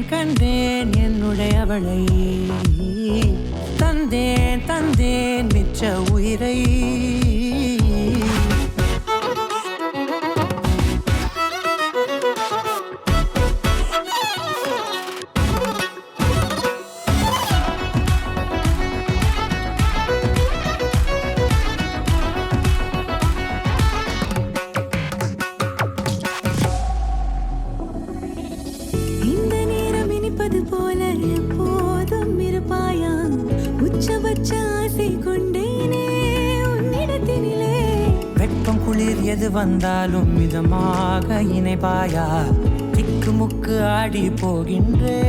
கண்டேன் என்னுடையவளை தந்தேன் மிச்ச உயிரை போல எப்போதும் இருப்பாயா உச்சபட்ச ஆசை கொண்டேனே உன்னிடத்தினிலே வெப்பம் குளிர் எது வந்தாலும் மிதமாக இணைப்பாயா திக்கு முக்கு ஆடி போகின்றே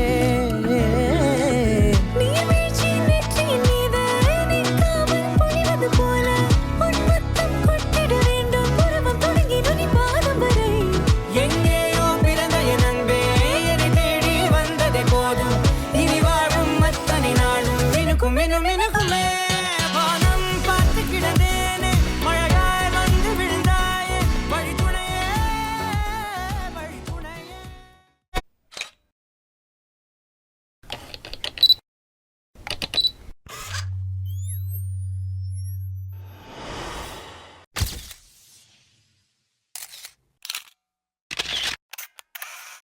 Minute,